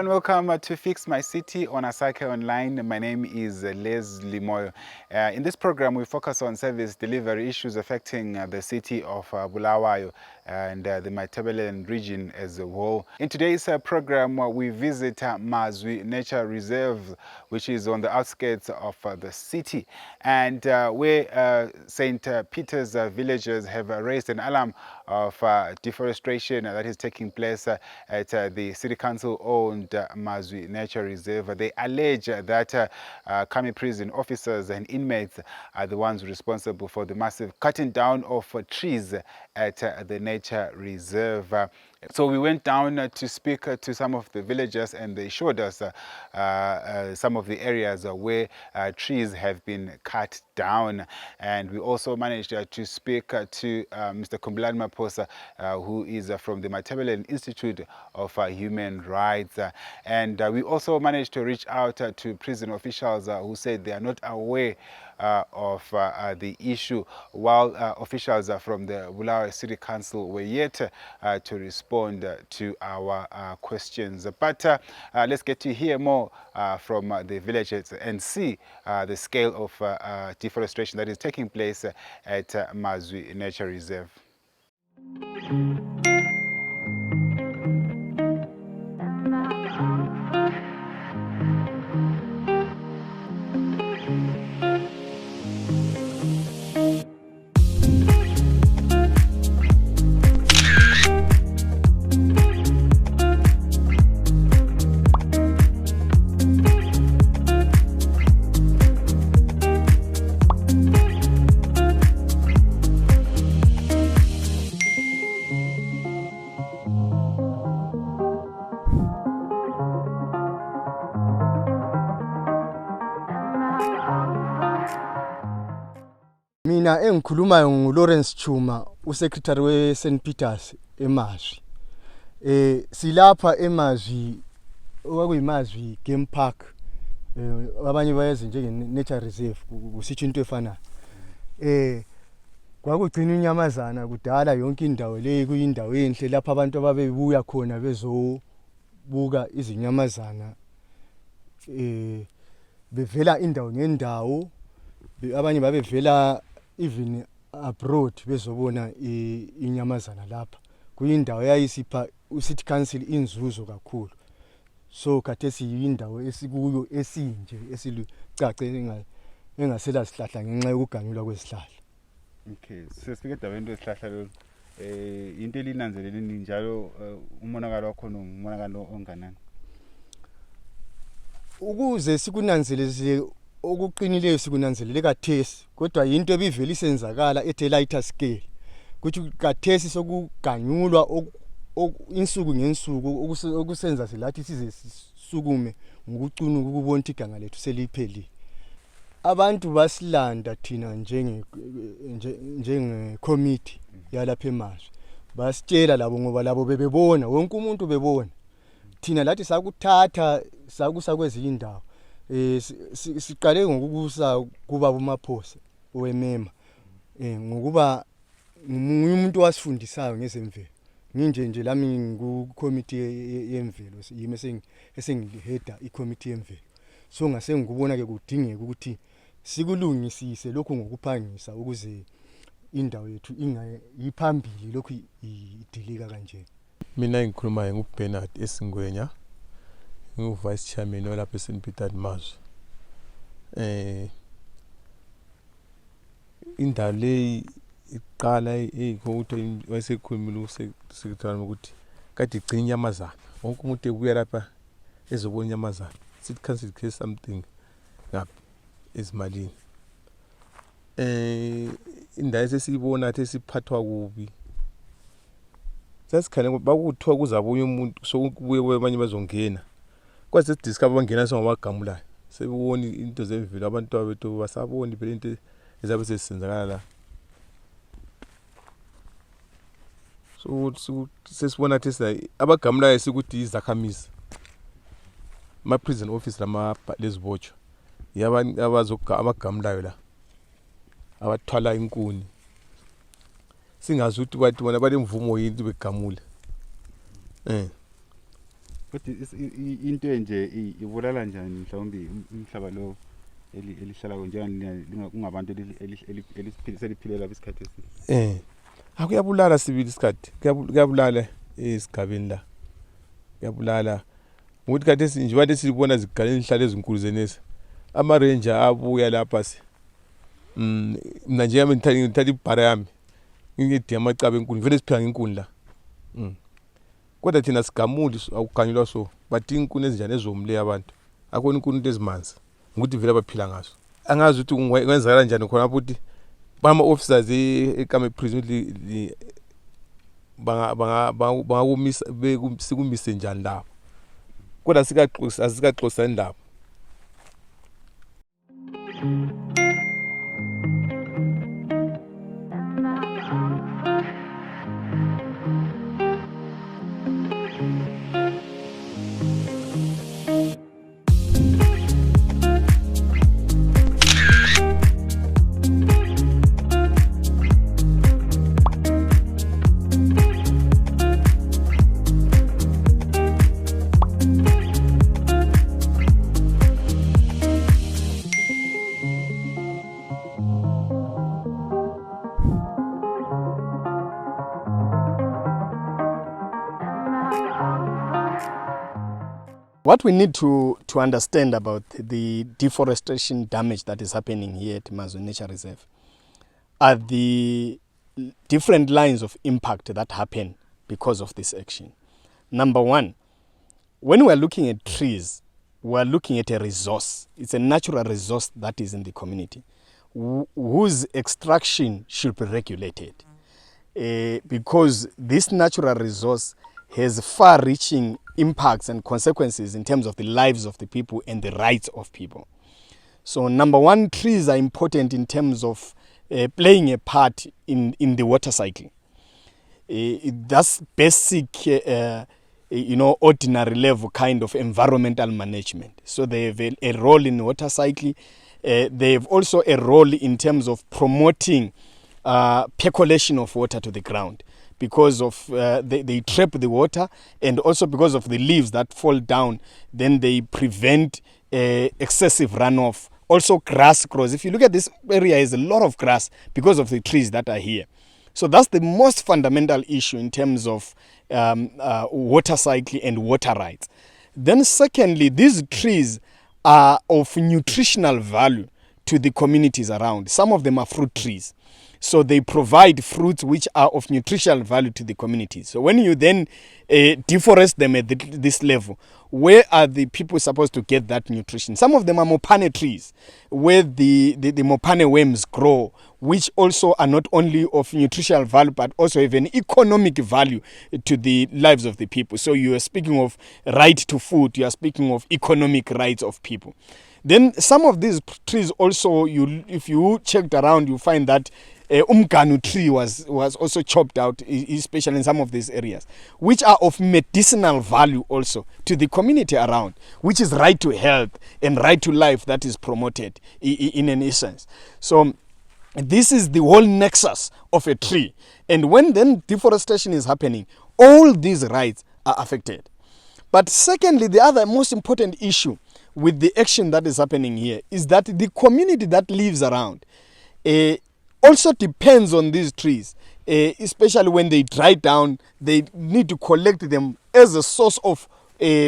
and welcome to Fix My City on Asake Online. My name is Lesley Moyo. In this program, we focus on service delivery issues affecting the city of Bulawayo and the Matabeleland region as a whole. In today's program, we visit Mazwi Nature Reserve, which is on the outskirts of the city, and where St. Peter's villagers have raised an alarm of deforestation that is taking place at the City Council-owned Mazwi Nature Reserve. They allege that Khami Prison officers and inmates are the ones responsible for the massive cutting down of trees at the Nature Reserve. So we went down to speak to some of the villagers, and they showed us some of the areas where trees have been cut down. And we also managed to speak to Mr. Kumbulan Maposa, who is from the Matabeleland Institute of Human Rights. And we also managed to reach out to prison officials who said they are not aware of the issue, while officials from the Bulawayo City Council were yet to respond to our questions. But let's get to hear more from the villagers and see the scale of deforestation that is taking place at Mazwi Nature Reserve. Mina engikhulumayo nguLawrence Chuma, uSecretary we-St. Peter's eMazwi. Silapha eMazwi, okuyimazwi Game Park. Abanye bayazi njenge-Nature Reserve, kusitsho into efanayo. Kwakugcina inyamazana kudala yonke indawo le kuyindawo enhle lapha abantu ababebuya khona bezobuka izinyamazana. Bevela indawo ngendawo, abanye babevela even abroad bezobona inyamazana lapha. Kuyindawo yayisipha uCity Council inzuzo kakhulu. So khathesi yindawo esikuyo esinje esilucace engasela sihlahla ngenxa yokuganyulwa kwesihlahla. Okay, sesifike endaweni yesihlahla lolu. Into elinanzeleleni njalo umonakalo wakhona umonakalo onganani? Ukuze sikunanzelele okuqinileyo sikunanzelele kathesi, kodwa into ebivela isenzakala ethe lighter scale. Kuthi kathesi sokuganyulwa insuku ngensuku okusenza silathi size sisukume ngokucunuka ukubona ukuthi iganga lethu seliphelile. Abantu basilanda thina njenge committee yalapha eMazwi. Basitshela labo ngoba labo bebebona, wonke umuntu bebona. Thina lathi sakuthatha sakusa kwezinye indawo. Siqale ngokubusa kuba uMaphosa owemema. Ngokuba umuntu wasifundisayo ngezemvelo. Nje lami ngicommittee yemvelo, yimi esengiheda icommittee yemvelo. So ngase ngikubona ke kudingeka ukuthi sikulungisise lokho ngokuphangisa ukuze indawo yethu ingayiphambili lokho idilika kanje. Mina ngikhuluma nguBernard Esingwenya, ngu-Vice Chairman walapha eSt. Peter Mazwi. Indawo le iqala ukuthi wayesekhulumile uSecretary ukuthi kade igcina inyamazana. Wonke umuntu ebuya lapha ezobona inyamazana. City Council create something ngapha ezimalini. Indawo esesiyibona athi siphathwa kubi. Sasikhale bakuthiwa kuzabuya umuntu sokubuye abanye bazongena. Kwase discover bangena songabagamulayo. Sebebona into zemvelo abantu abethu basabona phela into ezabe sesenzakala la. So sesibona ukuthi abagamulayo sikuthi izakhamisi. Ma prison office lama lezibotshwa. Yabantu abagamulayo la. Abathwala inkuni. Singazi ukuthi bathi bona balemvumo yini begamule. Kodwa into nje ibulala njani mhlawumbe umhlaba lo elihlala njengani kungabantu seliphilela lapha isikhathi eside. Akuyabulala sibili isikhathi. Kuyabulala esigabeni la. Kuyabulala. Ukuthi kade nje bathi sibona zigaleni ihlale ezinkulu zenesi. Ama ranger abuya lapha mina nje yami ngithatha ibhara yami. Ngiyedi amacaba enkulu vele siphila ngenkulu la. Kodwa thina sigamuli akuganyulwa so bathi inkuni ezinjani ezomle abantu. Akhona inkuni ezimanzi. Ukuthi vele baphila ngaso. Angazi ukuthi kungenzeka kanjani khona ukuthi bama officers eKhami Prisons bangakumisa sikumise njani lapho. Kodwa asikaxoxa indaba. What we need to understand about the deforestation damage that is happening here at Mazwi Nature Reserve are the different lines of impact that happen because of this action. Number one, when we are looking at trees, we are looking at a resource. It's a natural resource that is in the community, whose extraction should be regulated. Because this natural resource has far-reaching impacts and consequences in terms of the lives of the people and the rights of people. So number one, trees are important in terms of playing a part in the water cycle. That's basic, ordinary level kind of environmental management. So they have a role in the water cycle. They have also a role in terms of promoting percolation of water to the ground, because of they trap the water, and also because of the leaves that fall down, then they prevent excessive runoff. Also grass grows. If you look at this area, is a lot of grass because of the trees that are here. So that's the most fundamental issue in terms of water cycle and water rights. Then secondly, these trees are of nutritional value to the communities around. Some of them are fruit trees. So they provide fruits which are of nutritional value to the community. So when you then deforest them at this level, where are the people supposed to get that nutrition? Some of them are mopane trees, where the mopane worms grow, which also are not only of nutritional value, but also have an economic value to the lives of the people. So you are speaking of right to food, you are speaking of economic rights of people. Then some of these trees also, if you checked around, you find that umganu tree was also chopped out, especially in some of these areas, which are of medicinal value also to the community around, which is right to health and right to life that is promoted in an essence. So this is the whole nexus of a tree. And when then deforestation is happening, all these rights are affected. But secondly, the other most important issue with the action that is happening here is that the community that lives around also depends on these trees, especially when they dry down. They need to collect them as a source of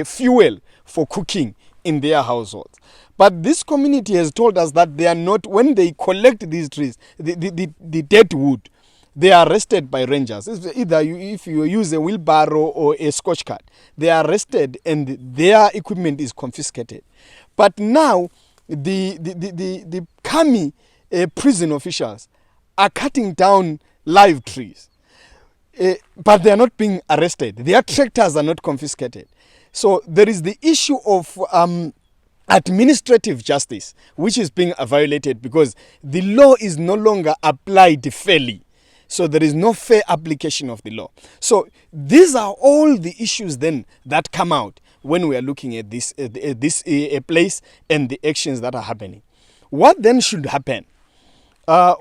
fuel for cooking in their households. But this community has told us that they are not, when they collect these trees, the dead wood, they are arrested by rangers. If you use a wheelbarrow or a scotch cart, they are arrested and their equipment is confiscated. But now the Khami prison officials are cutting down live trees, but they are not being arrested. Their tractors are not confiscated. So there is the issue of administrative justice, which is being violated because the law is no longer applied fairly. So there is no fair application of the law. So these are all the issues then that come out when we are looking at this place and the actions that are happening. What then should happen?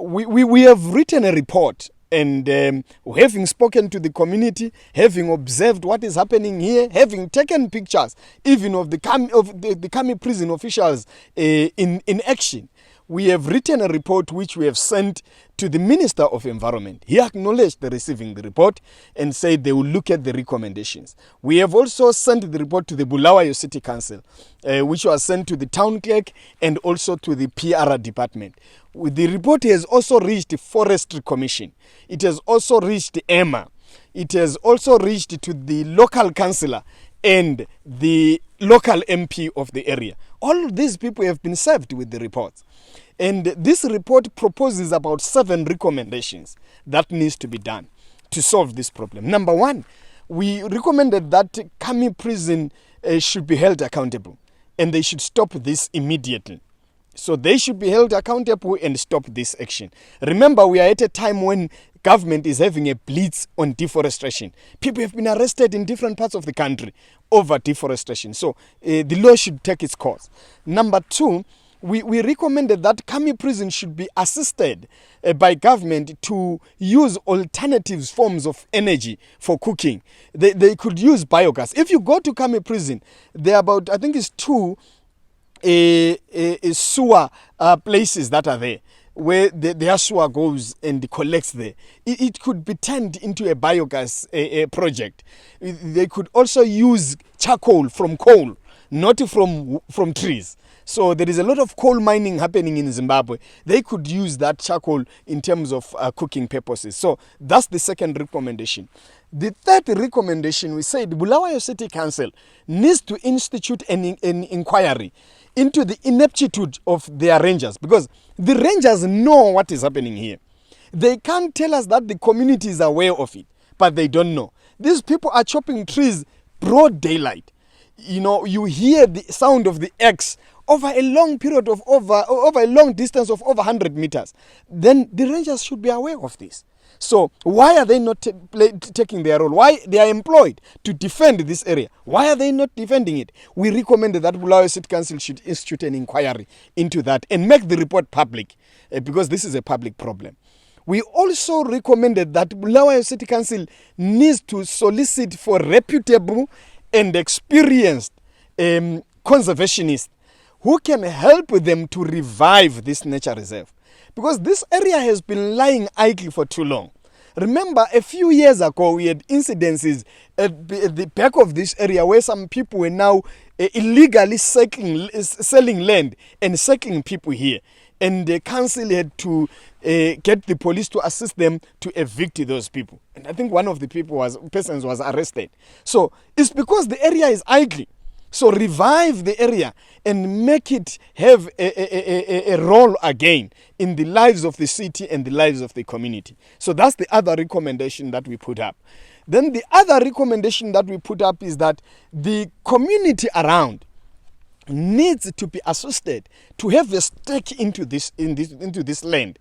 We have written a report And having spoken to the community, having observed what is happening here, having taken pictures even of the Khami prison officials in action, we have written a report which we have sent to the Minister of Environment. He acknowledged the receiving the report and said they will look at the recommendations. We have also sent the report to the Bulawayo City Council, which was sent to the town clerk and also to the PR department. The report has also reached the Forestry Commission. It has also reached the EMA. It has also reached to the local councillor and the local MP of the area. All of these people have been served with the reports. And this report proposes about 7 recommendations that needs to be done to solve this problem. Number 1, we recommended that Khami Prison should be held accountable, and they should stop this immediately. So they should be held accountable and stop this action. Remember, we are at a time when government is having a blitz on deforestation. People have been arrested in different parts of the country over deforestation. So the law should take its course. Number 2, we recommended that Khami Prison should be assisted by government to use alternatives forms of energy for cooking. They could use biogas. If you go to Khami Prison, there are about, I think it's 2 sewer places that are there, where their sewer goes and collects there. It could be turned into a biogas project. They could also use charcoal from coal, not from trees. So there is a lot of coal mining happening in Zimbabwe. They could use that charcoal in terms of cooking purposes. So that's the second recommendation. The third recommendation, we said Bulawayo City Council needs to institute an inquiry into the ineptitude of their rangers, because the rangers know what is happening here. They can't tell us that the community is aware of it, but they don't know. These people are chopping trees broad daylight. You know, you hear the sound of the axe over a long period of over a long distance of over 100 meters. Then the rangers should be aware of this. So why are they not taking their role? Why they are employed to defend this area? Why are they not defending it? We recommended that Bulawayo City Council should institute an inquiry into that and make the report public, because this is a public problem. We also recommended that Bulawayo City Council needs to solicit for reputable and experienced conservationists who can help them to revive this nature reserve, because this area has been lying idle for too long. Remember, a few years ago, we had incidences at the back of this area where some people were now illegally selling land and settling people here. And the council had to get the police to assist them to evict those people. And I think one of the persons was arrested. So it's because the area is idle. So revive the area and make it have a role again in the lives of the city and the lives of the community. So that's the other recommendation that we put up. Then the other recommendation that we put up is that the community around needs to be assisted to have a stake into this land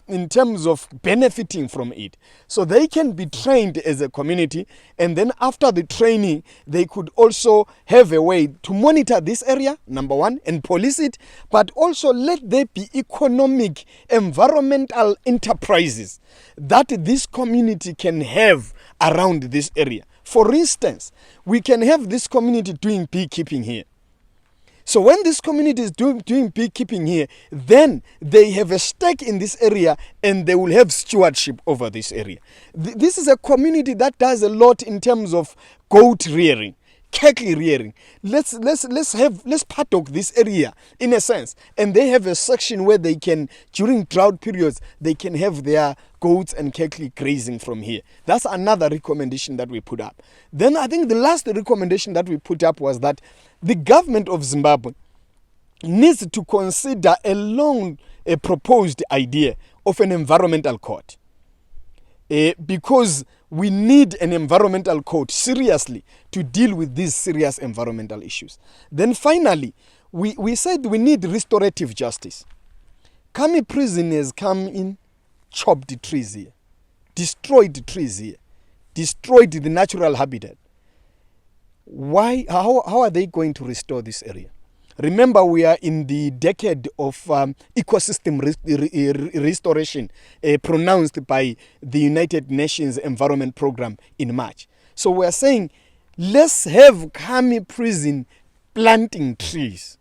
in terms of benefiting from it, so they can be trained as a community, and then after the training they could also have a way to monitor this area, number 1, and police it, but also let there be economic environmental enterprises that this community can have around this area. For instance, we can have this community doing beekeeping here. So when this community is doing beekeeping here, then they have a stake in this area and they will have stewardship over this area. This is a community that does a lot in terms of goat rearing, cattle rearing. Let's paddock this area in a sense, and they have a section where they can, during drought periods, they can have their goats and cattle grazing from here. That's another recommendation that we put up. Then I think the last recommendation that we put up was that the government of Zimbabwe needs to consider a proposed idea of an environmental court, because we need an environmental court seriously to deal with these serious environmental issues. Then finally, we said we need restorative justice. Khami Prison has come in, chopped the trees here, destroyed the trees here, destroyed the natural habitat. How are they going to restore this area? Remember, we are in the decade of ecosystem restoration pronounced by the United Nations Environment Programme in March. So we are saying, let's have Khami Prison planting trees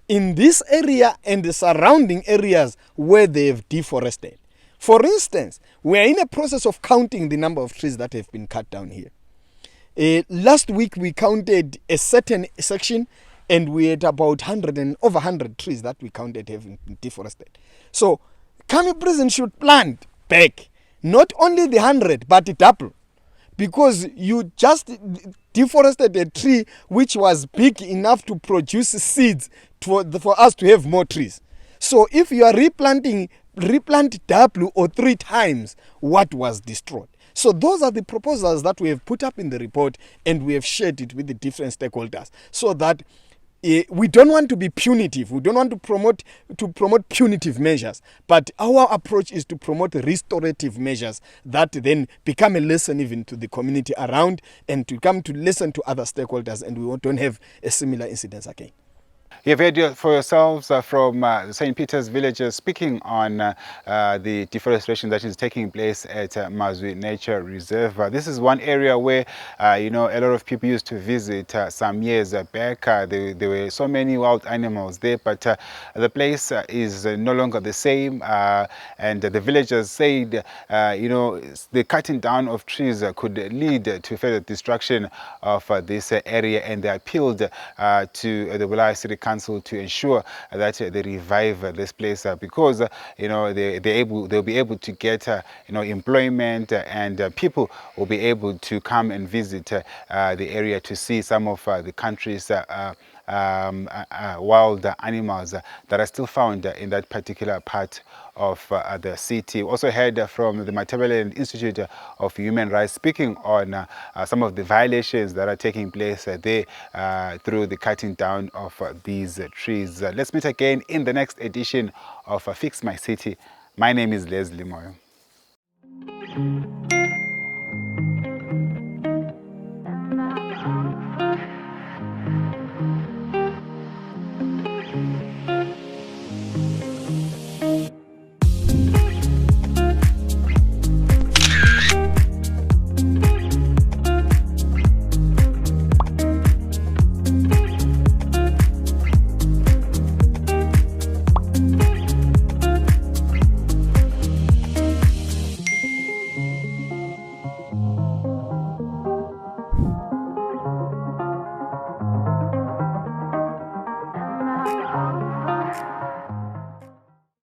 in this area and the surrounding areas where they have deforested. For instance, we are in a process of counting the number of trees that have been cut down here. Last week we counted a certain section and we had about over 100 trees that we counted having been deforested. So Khami Prison should plant back not only the 100 but double, because you just deforested a tree which was big enough to produce seeds for us to have more trees. So if you are replant double or 3 times what was destroyed. So those are the proposals that we have put up in the report, and we have shared it with the different stakeholders, so that we don't want to be punitive. We don't want to promote punitive measures, but our approach is to promote restorative measures that then become a lesson even to the community around, and to come to listen to other stakeholders, and we don't have a similar incidents again. You've heard for yourselves from St. Peter's villagers speaking on the deforestation that is taking place at Mazwi Nature Reserve. This is one area where, a lot of people used to visit some years back. There were so many wild animals there, but the place is no longer the same. And the villagers said, the cutting down of trees could lead to further destruction of this area, and they appealed to the Bulawayo City Council to ensure that they revive this place because they'll be able to get employment, and people will be able to come and visit the area to see some of the country's wild animals that are still found in that particular part of the city. We also heard from the Matabeleland Institute of Human Rights speaking on some of the violations that are taking place there through the cutting down of these trees. Let's meet again in the next edition of Fix My City. My name is Lesley Moyo.